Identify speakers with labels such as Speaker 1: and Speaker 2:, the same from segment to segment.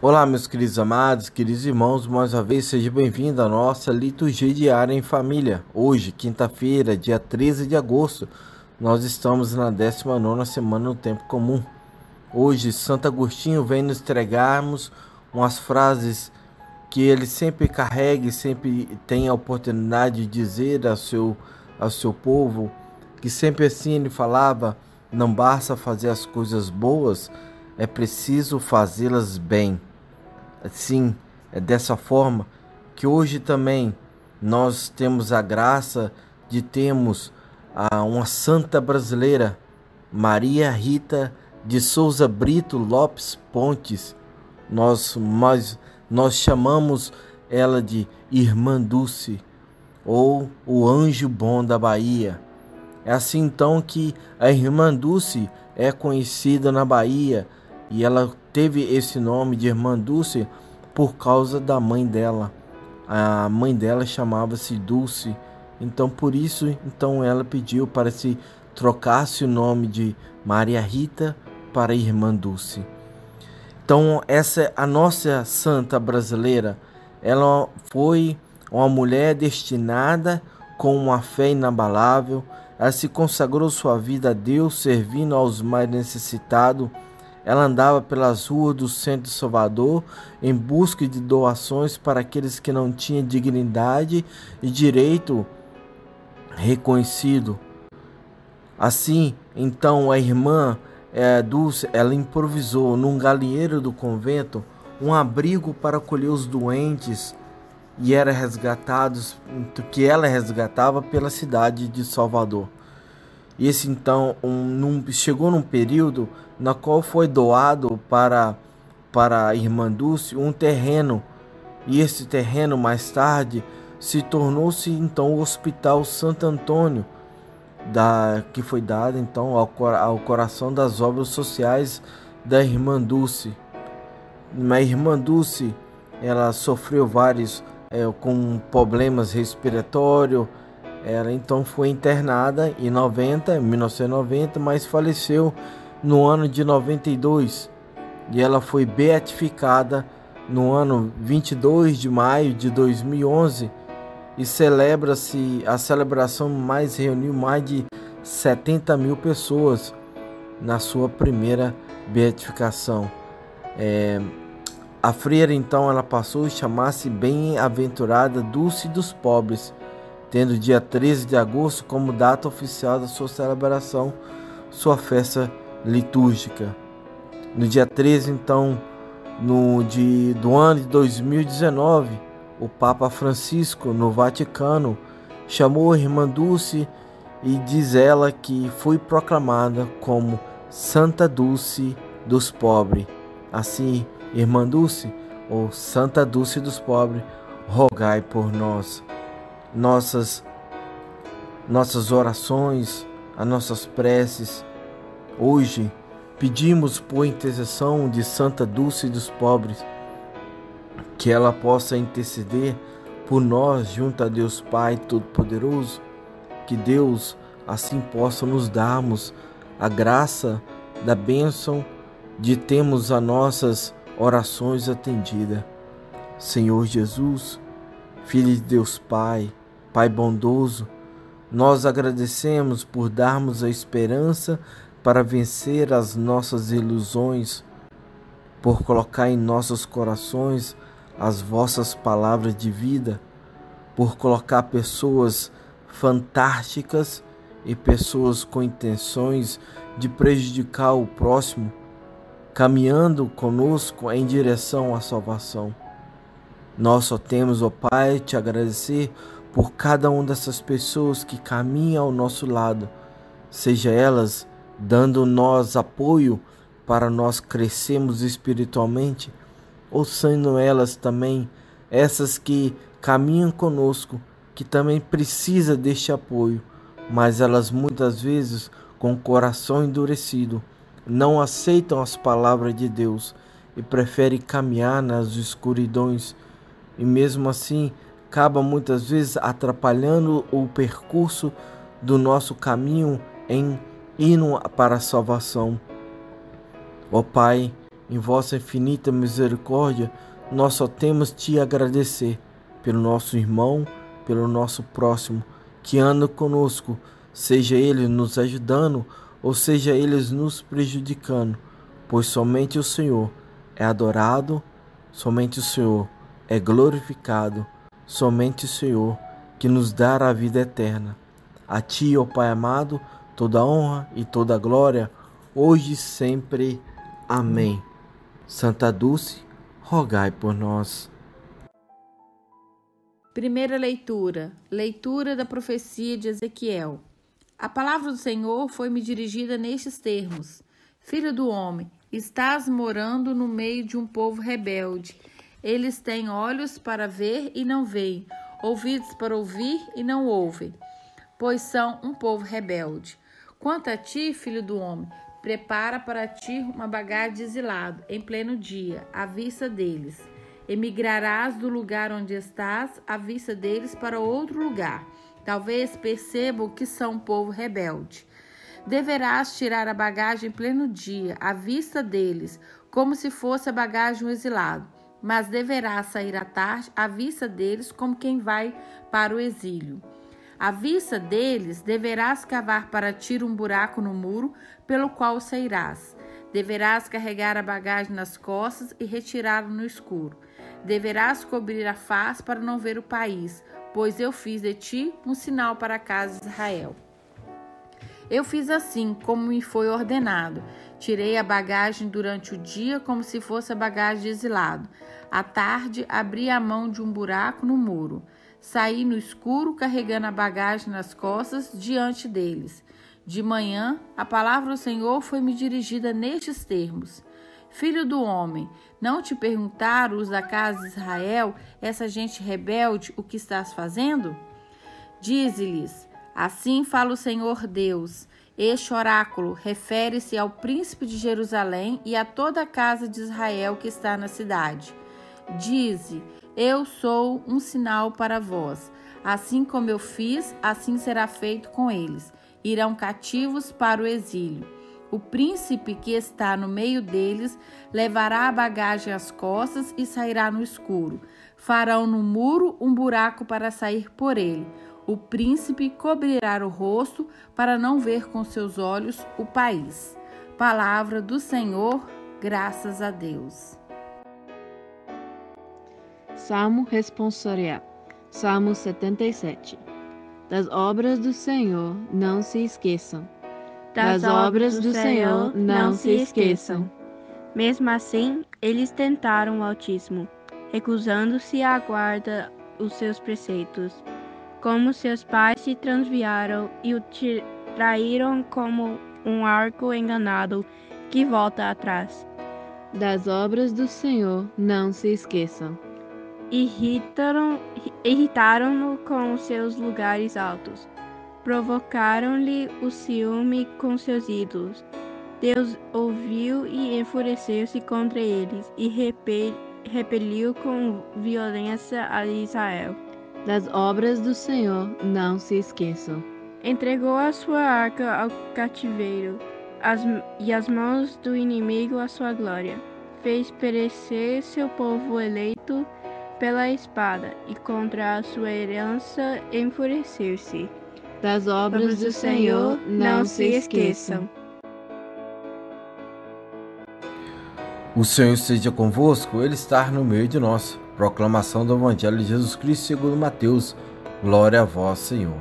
Speaker 1: Olá, meus queridos amados, queridos irmãos, mais uma vez seja bem-vindo à nossa liturgia diária em família. Hoje, quinta-feira, dia 13 de agosto, nós estamos na 19ª semana no tempo comum. Hoje, Santo Agostinho vem nos entregarmos umas frases que ele sempre carrega e sempre tem a oportunidade de dizer ao seu povo, que sempre assim ele falava: não basta fazer as coisas boas, é preciso fazê-las bem. Assim, é dessa forma que hoje também nós temos a graça de termos uma santa brasileira, Maria Rita de Souza Brito Lopes Pontes. Nós chamamos ela de Irmã Dulce, ou o Anjo Bom da Bahia. É assim então que a Irmã Dulce é conhecida na Bahia, e ela teve esse nome de Irmã Dulce por causa da mãe dela. A mãe dela chamava-se Dulce, então por isso ela pediu para se trocasse o nome de Maria Rita para Irmã Dulce. Então essa é a nossa santa brasileira. Ela foi uma mulher destinada com uma fé inabalável. Ela se consagrou sua vida a Deus, servindo aos mais necessitados. Ela andava pelas ruas do centro de Salvador em busca de doações para aqueles que não tinham dignidade e direito reconhecido. Assim, então, a irmã Dulce, ela improvisou num galinheiro do convento um abrigo para acolher os doentes e ela resgatava pela cidade de Salvador. Esse então chegou num período na qual foi doado para a Irmã Dulce um terreno, e esse terreno mais tarde se tornou-se então o Hospital Santo Antônio, que foi dado então ao coração das obras sociais da Irmã Dulce. A Irmã Dulce, ela sofreu vários com problemas respiratórios. Ela então foi internada em 1990, mas faleceu no ano de 92, e ela foi beatificada no ano 22 de maio de 2011, e a celebração reuniu mais de 70 mil pessoas na sua primeira beatificação. A freira então ela passou a chamar-se Bem-aventurada Dulce dos Pobres, tendo dia 13 de agosto como data oficial da sua celebração, sua festa litúrgica. No dia 13, então, do ano de 2019, o Papa Francisco, no Vaticano, chamou a Irmã Dulce e diz ela que foi proclamada como Santa Dulce dos Pobres. Assim, Irmã Dulce, ou Santa Dulce dos Pobres, rogai por nós. Nossas orações, as nossas preces. Hoje pedimos por intercessão de Santa Dulce dos Pobres, que ela possa interceder por nós junto a Deus Pai Todo-Poderoso, que Deus assim possa nos darmos a graça da bênção de termos as nossas orações atendidas. Senhor Jesus, Filho de Deus Pai, Pai bondoso, nós agradecemos por darmos a esperança para vencer as nossas ilusões, por colocar em nossos corações as vossas palavras de vida, por colocar pessoas fantásticas e pessoas com intenções de prejudicar o próximo, caminhando conosco em direção à salvação. Nós só temos, ó Pai, te agradecer por cada uma dessas pessoas que caminham ao nosso lado, seja elas dando-nos apoio para nós crescermos espiritualmente, ou sendo elas também essas que caminham conosco, que também precisa deste apoio, mas elas muitas vezes com o coração endurecido não aceitam as palavras de Deus e preferem caminhar nas escuridões, e mesmo assim acaba muitas vezes atrapalhando o percurso do nosso caminho em indo para a salvação. Ó Pai, em vossa infinita misericórdia, nós só temos te agradecer pelo nosso irmão, pelo nosso próximo, que anda conosco, seja ele nos ajudando ou seja eles nos prejudicando, pois somente o Senhor é adorado, somente o Senhor é glorificado, somente o Senhor que nos dá a vida eterna. A Ti, ó Pai amado, toda honra e toda glória, hoje e sempre. Amém. Santa Dulce, rogai por nós.
Speaker 2: Primeira leitura. Leitura da profecia de Ezequiel. A palavra do Senhor foi-me dirigida nestes termos: Filho do homem, estás morando no meio de um povo rebelde. Eles têm olhos para ver e não veem, ouvidos para ouvir e não ouvem, pois são um povo rebelde. Quanto a ti, filho do homem, prepara para ti uma bagagem de exilado, em pleno dia, à vista deles. Emigrarás do lugar onde estás, à vista deles, para outro lugar. Talvez percebam que são um povo rebelde. Deverás tirar a bagagem em pleno dia, à vista deles, como se fosse a bagagem do exilado. Mas deverás sair à tarde, à vista deles, como quem vai para o exílio. À vista deles, deverás cavar para ti um buraco no muro, pelo qual sairás. Deverás carregar a bagagem nas costas e retirá-la no escuro. Deverás cobrir a face para não ver o país, pois eu fiz de ti um sinal para a casa de Israel. Eu fiz assim, como me foi ordenado. Tirei a bagagem durante o dia, como se fosse a bagagem de exilado. À tarde, abri a mão de um buraco no muro. Saí no escuro, carregando a bagagem nas costas, diante deles. De manhã, a palavra do Senhor foi-me dirigida nestes termos: Filho do homem, não te perguntaram os da casa de Israel, essa gente rebelde, o que estás fazendo? Dize-lhes: assim fala o Senhor Deus. Este oráculo refere-se ao príncipe de Jerusalém e a toda a casa de Israel que está na cidade. Dize: eu sou um sinal para vós. Assim como eu fiz, assim será feito com eles. Irão cativos para o exílio. O príncipe que está no meio deles levará a bagagem às costas e sairá no escuro. Farão no muro um buraco para sair por ele. O príncipe cobrirá o rosto para não ver com seus olhos o país. Palavra do Senhor, graças a Deus.
Speaker 3: Salmo responsorial. Salmo 77. Das obras do Senhor não se esqueçam. Das obras do Senhor não se esqueçam.
Speaker 4: Mesmo assim, eles tentaram o Altíssimo, recusando-se a guardar os seus preceitos. Como seus pais se transviaram e o traíram como um arco enganado que volta atrás.
Speaker 3: Das obras do Senhor não se esqueçam.
Speaker 4: Irritaram-no com seus lugares altos. Provocaram-lhe o ciúme com seus ídolos. Deus ouviu e enfureceu-se contra eles e repeliu com violência a Israel.
Speaker 3: Das obras do Senhor não se esqueçam.
Speaker 4: Entregou a sua arca ao cativeiro e as mãos do inimigo a sua glória. Fez perecer seu povo eleito pela espada e contra a sua herança enfurecer-se.
Speaker 3: Das obras do Senhor não se esqueçam.
Speaker 1: O Senhor esteja convosco, Ele está no meio de nós. Proclamação do Evangelho de Jesus Cristo segundo Mateus. Glória a vós, Senhor.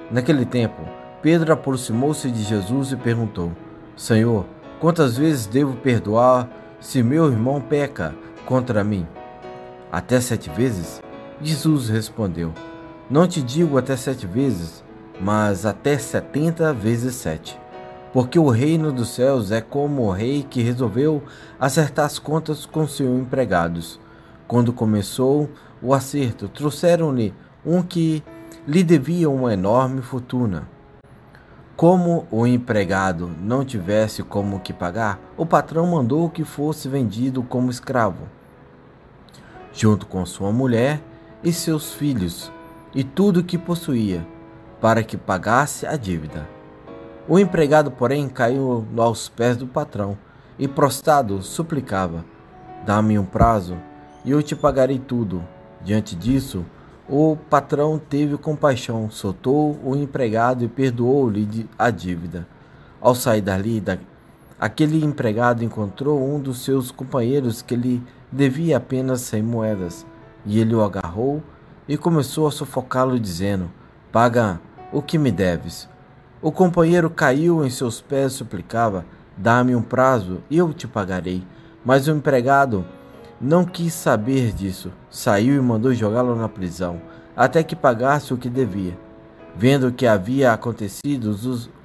Speaker 1: Naquele tempo, Pedro aproximou-se de Jesus e perguntou: Senhor, quantas vezes devo perdoar se meu irmão peca contra mim? Até 7 vezes? Jesus respondeu: não te digo até 7 vezes, mas até 70 vezes 7. Porque o reino dos céus é como o rei que resolveu acertar as contas com seus empregados. Quando começou o acerto, trouxeram-lhe um que lhe devia uma enorme fortuna. Como o empregado não tivesse como que pagar, o patrão mandou que fosse vendido como escravo, junto com sua mulher e seus filhos, e tudo o que possuía, para que pagasse a dívida. O empregado, porém, caiu aos pés do patrão e prostrado suplicava: dá-me um prazo e eu te pagarei tudo. Diante disso, o patrão teve compaixão, soltou o empregado e perdoou-lhe a dívida. Ao sair dali, aquele empregado encontrou um dos seus companheiros que lhe devia apenas 100 moedas, e ele o agarrou e começou a sufocá-lo, dizendo: paga o que me deves. O companheiro caiu em seus pés e suplicava: dá-me um prazo e eu te pagarei. Mas o empregado não quis saber disso, saiu e mandou jogá-lo na prisão, até que pagasse o que devia. Vendo o que havia acontecido,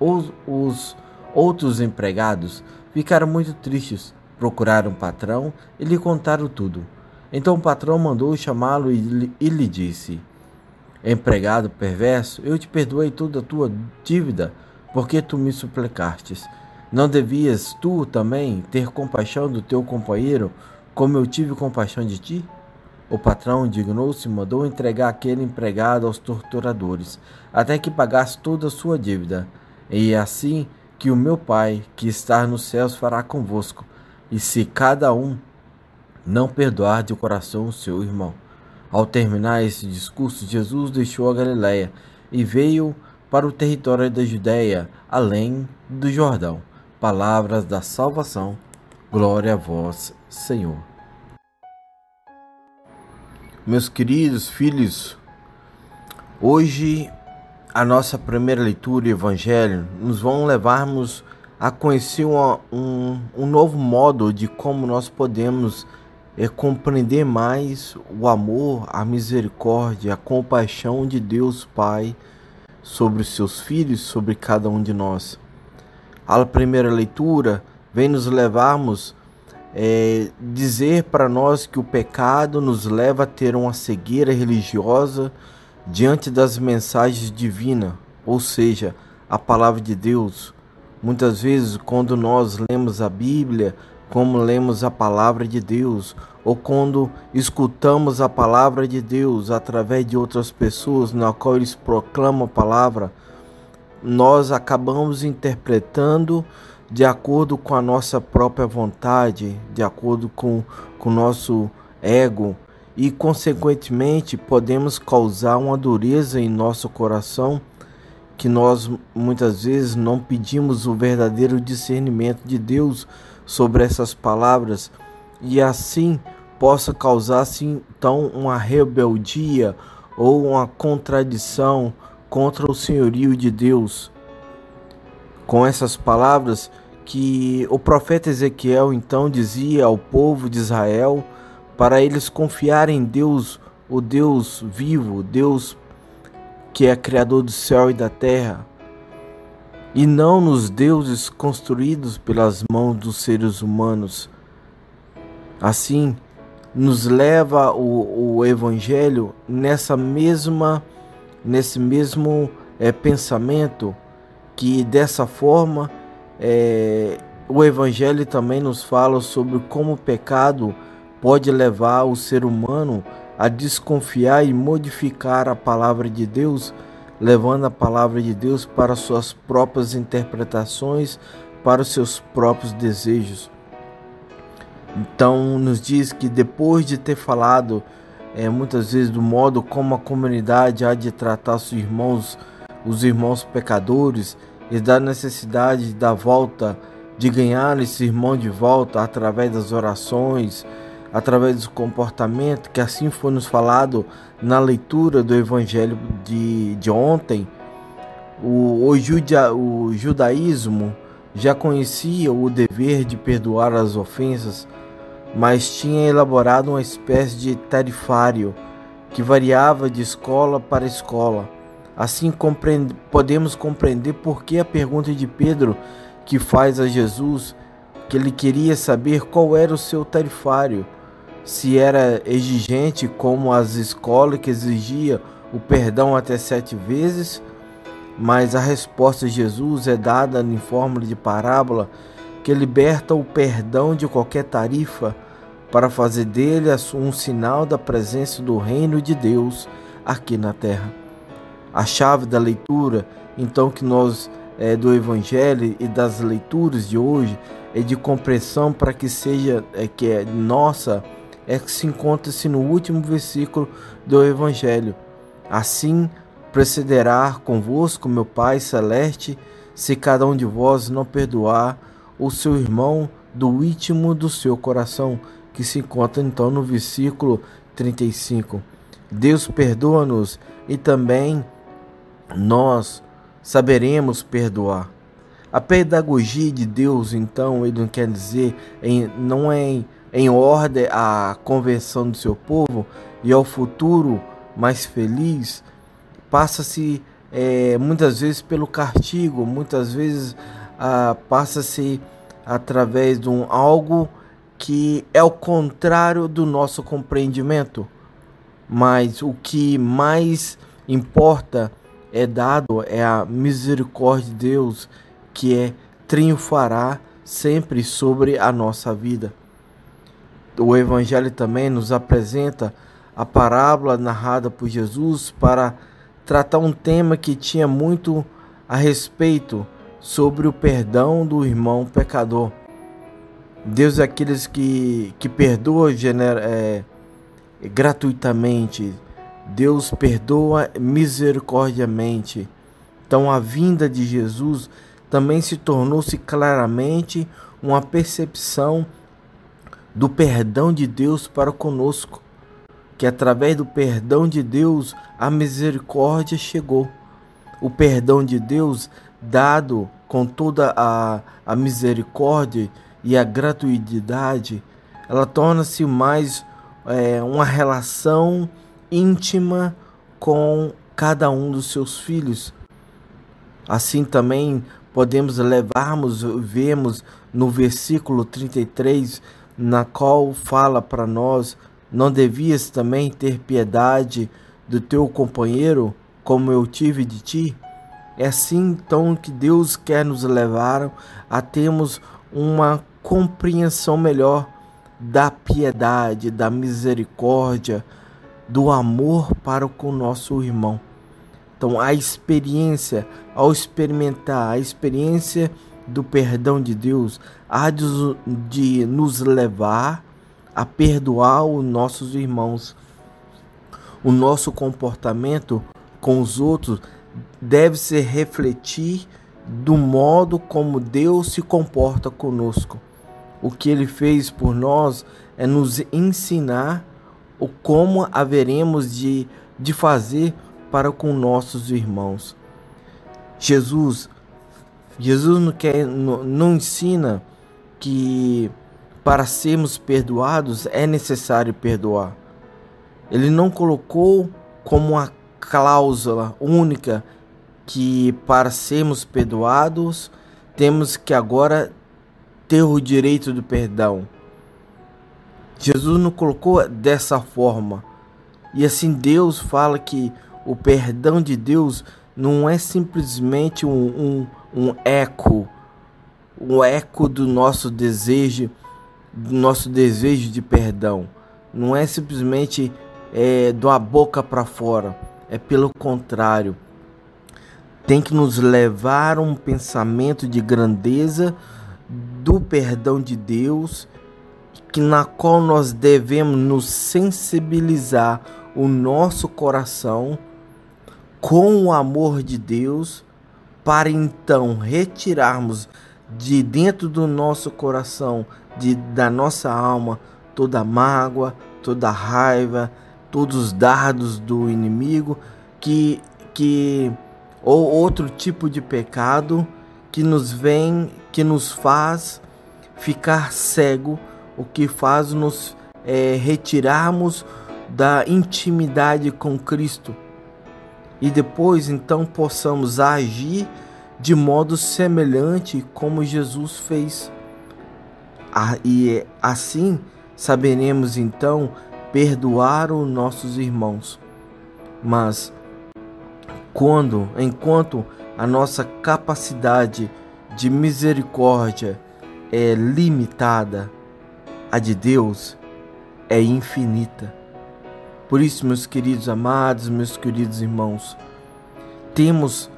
Speaker 1: os outros empregados ficaram muito tristes, procuraram o patrão e lhe contaram tudo. Então o patrão mandou chamá-lo e lhe disse: empregado perverso, eu te perdoei toda a tua dívida, porque tu me suplicastes. Não devias tu também ter compaixão do teu companheiro, como eu tive compaixão de ti? O patrão indignou-se e mandou entregar aquele empregado aos torturadores, até que pagasse toda a sua dívida. E é assim que o meu Pai, que está nos céus, fará convosco, e se cada um não perdoar de coração o seu irmão. Ao terminar esse discurso, Jesus deixou a Galiléia e veio para o território da Judéia, além do Jordão. Palavras da salvação. Glória a vós, Senhor. Meus queridos filhos, hoje a nossa primeira leitura e Evangelho nos vão levarmos a conhecer um novo modo de como nós podemos compreender mais o amor, a misericórdia, a compaixão de Deus Pai sobre os seus filhos, sobre cada um de nós. A primeira leitura vem nos levarmos dizer para nós que o pecado nos leva a ter uma cegueira religiosa diante das mensagens divinas, ou seja, a palavra de Deus. Muitas vezes, quando nós lemos a Bíblia, como lemos a palavra de Deus, ou quando escutamos a palavra de Deus através de outras pessoas na qual eles proclamam a palavra, nós acabamos interpretando de acordo com a nossa própria vontade, de acordo com o nosso ego, e consequentemente podemos causar uma dureza em nosso coração, que nós muitas vezes não pedimos o verdadeiro discernimento de Deus sobre essas palavras, e assim possa causar assim, então uma rebeldia ou uma contradição contra o senhorio de Deus. Com essas palavras que o profeta Ezequiel então dizia ao povo de Israel, para eles confiarem em Deus, o Deus vivo, Deus que é criador do céu e da terra, e não nos deuses construídos pelas mãos dos seres humanos. Assim, nos leva o Evangelho nesse mesmo pensamento, que dessa forma o Evangelho também nos fala sobre como o pecado pode levar o ser humano a desconfiar e modificar a palavra de Deus, levando a palavra de Deus para suas próprias interpretações, para os seus próprios desejos. Então nos diz que depois de ter falado muitas vezes do modo como a comunidade há de tratar os irmãos pecadores, e da necessidade da volta, de ganhar esse irmão de volta através das orações, através do comportamento, que assim foi nos falado na leitura do Evangelho de ontem. O judaísmo já conhecia o dever de perdoar as ofensas, mas tinha elaborado uma espécie de tarifário que variava de escola para escola. Assim podemos compreender por que a pergunta de Pedro, que faz a Jesus, que ele queria saber qual era o seu tarifário, se era exigente como as escolas que exigia o perdão até 7 vezes, mas a resposta de Jesus é dada em forma de parábola, que liberta o perdão de qualquer tarifa, para fazer dele um sinal da presença do reino de Deus aqui na terra. A chave da leitura, então, que nós do Evangelho e das leituras de hoje, de compreensão para que seja que é nossa que se encontra-se no último versículo do Evangelho. Assim procederá convosco meu Pai Celeste, se cada um de vós não perdoar o seu irmão do íntimo do seu coração, que se encontra então no versículo 35. Deus perdoa-nos e também nós saberemos perdoar. A pedagogia de Deus, então, ele não quer dizer, não é em ordem à conversão do seu povo e ao futuro mais feliz, passa-se muitas vezes pelo castigo, muitas vezes passa-se através de algo que é o contrário do nosso compreendimento. Mas o que mais importa é a misericórdia de Deus, que triunfará sempre sobre a nossa vida. O Evangelho também nos apresenta a parábola narrada por Jesus para tratar um tema que tinha muito a respeito sobre o perdão do irmão pecador. Deus é aqueles que perdoa gratuitamente. Deus perdoa misericordiamente. Então a vinda de Jesus também se tornou-se claramente uma percepção do perdão de Deus para conosco, que através do perdão de Deus a misericórdia chegou. O perdão de Deus dado com toda a misericórdia e a gratuidade, ela torna-se mais uma relação íntima com cada um dos seus filhos. Assim também podemos vemos no versículo 33, na qual fala para nós: não devias também ter piedade do teu companheiro, como eu tive de ti? É assim então que Deus quer nos levar a termos uma compreensão melhor da piedade, da misericórdia, do amor para com o nosso irmão. Então a experiência, ao experimentar a experiência do perdão de Deus, há de nos levar a perdoar os nossos irmãos. O nosso comportamento com os outros deve se refletir do modo como Deus se comporta conosco. O que Ele fez por nós é nos ensinar o como haveremos de fazer para com nossos irmãos. Jesus não ensina que para sermos perdoados é necessário perdoar. Ele não colocou como uma cláusula única que para sermos perdoados temos que agora ter o direito do perdão. Jesus não colocou dessa forma. E assim Deus fala que o perdão de Deus não é simplesmente um eco do nosso desejo de perdão. Não é simplesmente da boca para fora. É pelo contrário. Tem que nos levar a um pensamento de grandeza do perdão de Deus, na qual nós devemos nos sensibilizar o nosso coração com o amor de Deus, para então retirarmos de dentro do nosso coração, da nossa alma, toda a mágoa, toda a raiva, todos os dardos do inimigo, ou outro tipo de pecado que nos faz ficar cego, o que faz nos retirarmos da intimidade com Cristo, e depois então possamos agir de modo semelhante como Jesus fez. E assim saberemos então perdoar os nossos irmãos. Mas enquanto a nossa capacidade de misericórdia é limitada, a de Deus é infinita. Por isso, meus queridos amados, meus queridos irmãos, temos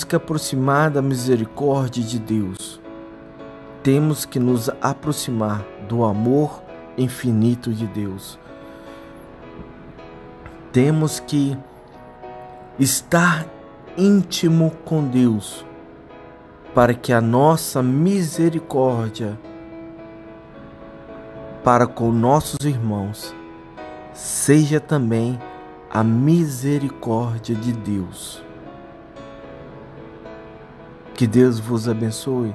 Speaker 1: que aproximar da misericórdia de Deus. temos que nos aproximar do amor infinito de Deus. Temos que estar íntimo com Deus, para que a nossa misericórdia para com nossos irmãos seja também a misericórdia de Deus. Que Deus vos abençoe,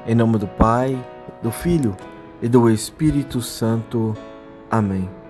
Speaker 1: em nome do Pai, do Filho e do Espírito Santo. Amém.